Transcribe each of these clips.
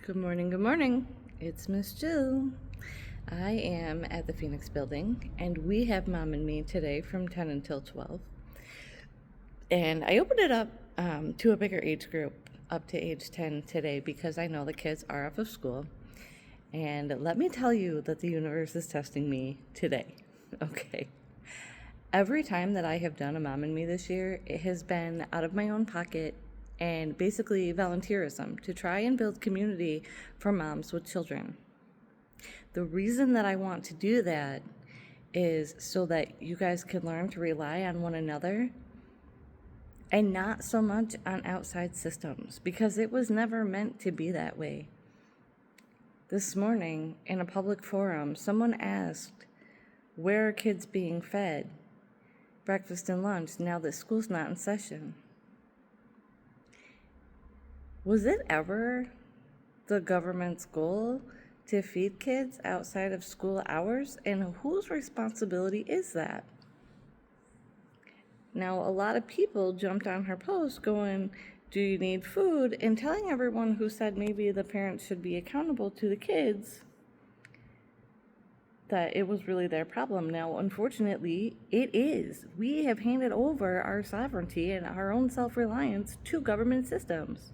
Good morning, good morning. It's Miss Jill. I am at the Phoenix building, and we have Mom and Me today from 10 until 12. And I opened it up to a bigger age group, up to age 10 today, because I know the kids are off of school. And let me tell you that the universe is testing me today. Okay. Every time that I have done a Mom and Me this year, it has been out of my own pocket and basically volunteerism to try and build community for moms with children. The reason that I want to do that is so that you guys can learn to rely on one another and not so much on outside systems, because it was never meant to be that way. This morning in a public forum, someone asked, where are kids being fed? Breakfast and lunch, now that school's not in session. Was it ever the government's goal to feed kids outside of school hours? And whose responsibility is that? Now, a lot of people jumped on her post going, do you need food? And telling everyone who said maybe the parents should be accountable to the kids that it was really their problem. Now, unfortunately, it is. We have handed over our sovereignty and our own self-reliance to government systems.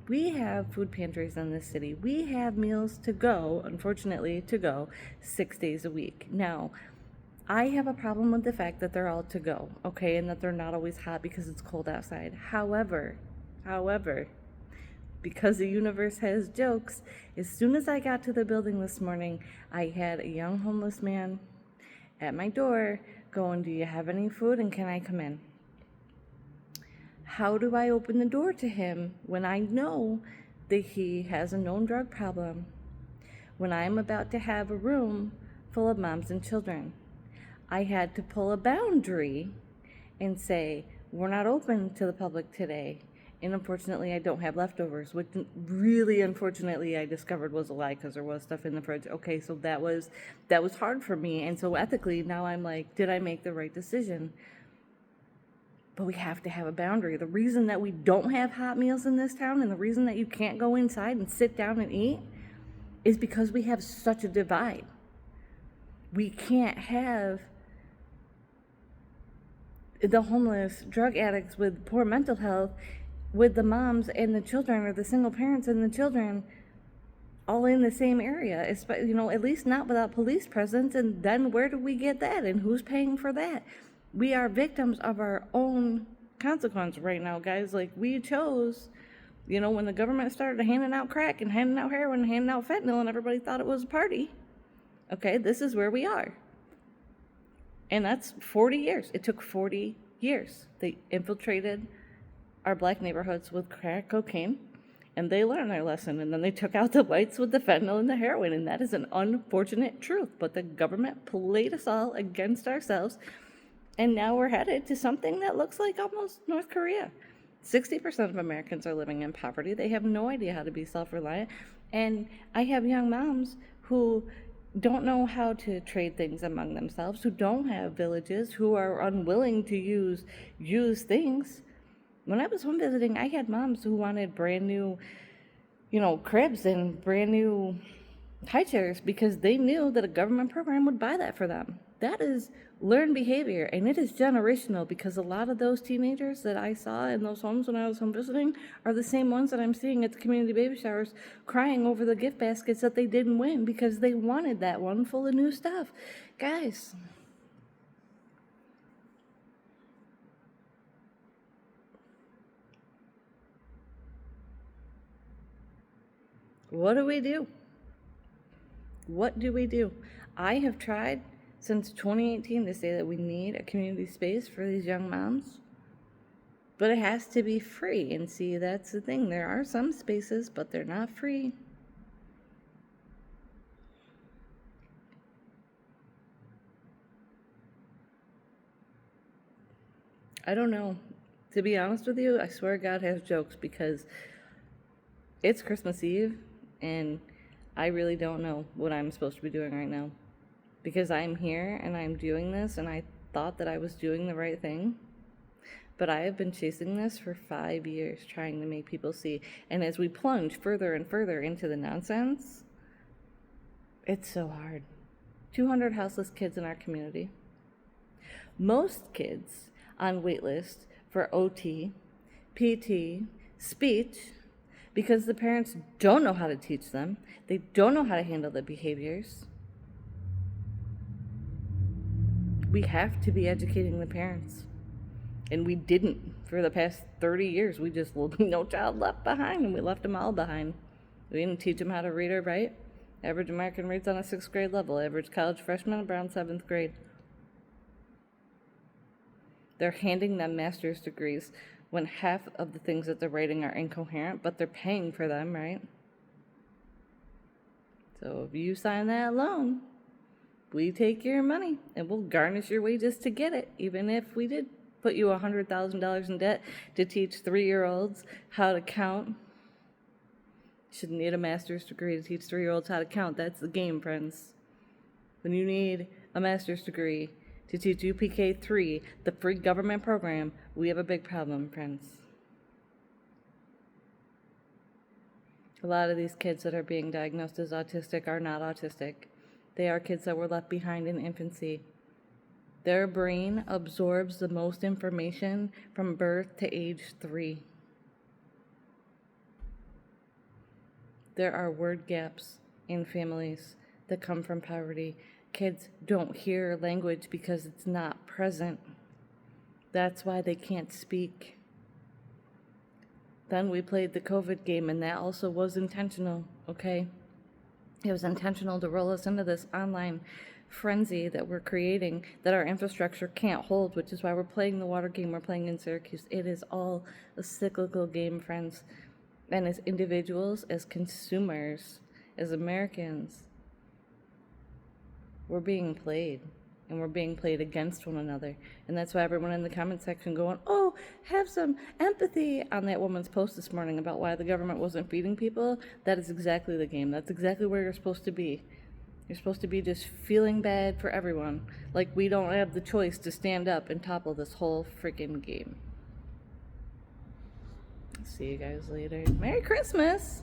We have food pantries in this city. We have meals to go, unfortunately, 6 days a week. Now, I have a problem with the fact that they're all to go, okay, and that they're not always hot because it's cold outside. However, because the universe has jokes, as soon as I got to the building this morning, I had a young homeless man at my door going, do you have any food and can I come in? How do I open the door to him when I know that he has a known drug problem? When I'm about to have a room full of moms and children, I had to pull a boundary and say, we're not open to the public today. And unfortunately, I don't have leftovers, which really, unfortunately, I discovered was a lie because there was stuff in the fridge. Okay, so that was hard for me. And so ethically, now I'm like, did I make the right decision? But we have to have a boundary. The reason that we don't have hot meals in this town and the reason that you can't go inside and sit down and eat is because we have such a divide. We can't have the homeless, drug addicts with poor mental health, with the moms and the children, or the single parents and the children all in the same area, at least not without police presence. And then where do we get that? And who's paying for that? We are victims of our own consequence right now, guys. Like, we chose, when the government started handing out crack and handing out heroin and handing out fentanyl and everybody thought it was a party. Okay, this is where we are. And that's 40 years. It took 40 years. They infiltrated our black neighborhoods with crack cocaine, and they learned their lesson, and then they took out the whites with the fentanyl and the heroin, and that is an unfortunate truth. But the government played us all against ourselves, and now we're headed to something that looks like almost North Korea. 60% of Americans are living in poverty. They have no idea how to be self-reliant. And I have young moms who don't know how to trade things among themselves, who don't have villages, who are unwilling to use things. When I was home visiting, I had moms who wanted brand new, cribs and brand new high chairs because they knew that a government program would buy that for them. That is learned behavior, and it is generational, because a lot of those teenagers that I saw in those homes when I was home visiting are the same ones that I'm seeing at the community baby showers crying over the gift baskets that they didn't win because they wanted that one full of new stuff. Guys, what do we do? What do we do? I have tried since 2018 to say that we need a community space for these young moms, but it has to be free. And see, that's the thing. There are some spaces, but they're not free. I don't know. To be honest with you, I swear God has jokes, because it's Christmas Eve, and I really don't know what I'm supposed to be doing right now. Because I'm here and I'm doing this, and I thought that I was doing the right thing. But I have been chasing this for 5 years, trying to make people see. And as we plunge further and further into the nonsense, it's so hard. 200 houseless kids in our community. Most kids on waitlist for OT, PT, speech, because the parents don't know how to teach them. They don't know how to handle the behaviors. We have to be educating the parents. And we didn't for the past 30 years. We just, no child left behind, and we left them all behind. We didn't teach them how to read or write. Average American reads on a 6th grade level. Average college freshman around 7th grade. They're handing them master's degrees when half of the things that they're writing are incoherent, but they're paying for them, right? So if you sign that loan, we take your money and we'll garnish your wages to get it, even if we did put you $100,000 in debt to teach 3-year-olds how to count. You shouldn't need a master's degree to teach 3-year-olds how to count. That's the game, friends. When you need a master's degree to teach UPK 3, the free government program, we have a big problem, friends. A lot of these kids that are being diagnosed as autistic are not autistic. They are kids that were left behind in infancy. Their brain absorbs the most information from birth to age 3. There are word gaps in families that come from poverty. Kids don't hear language because it's not present. That's why they can't speak. Then we played the COVID game, and that also was intentional, okay? It was intentional to roll us into this online frenzy that we're creating that our infrastructure can't hold, which is why we're playing the water game we're playing in Syracuse. It is all a cyclical game, friends. And as individuals, as consumers, as Americans, we're being played, and we're being played against one another. And that's why everyone in the comment section going, oh, have some empathy on that woman's post this morning about why the government wasn't feeding people. That is exactly the game. That's exactly where you're supposed to be. You're supposed to be just feeling bad for everyone, like we don't have the choice to stand up and topple this whole freaking game. See you guys later. Merry Christmas!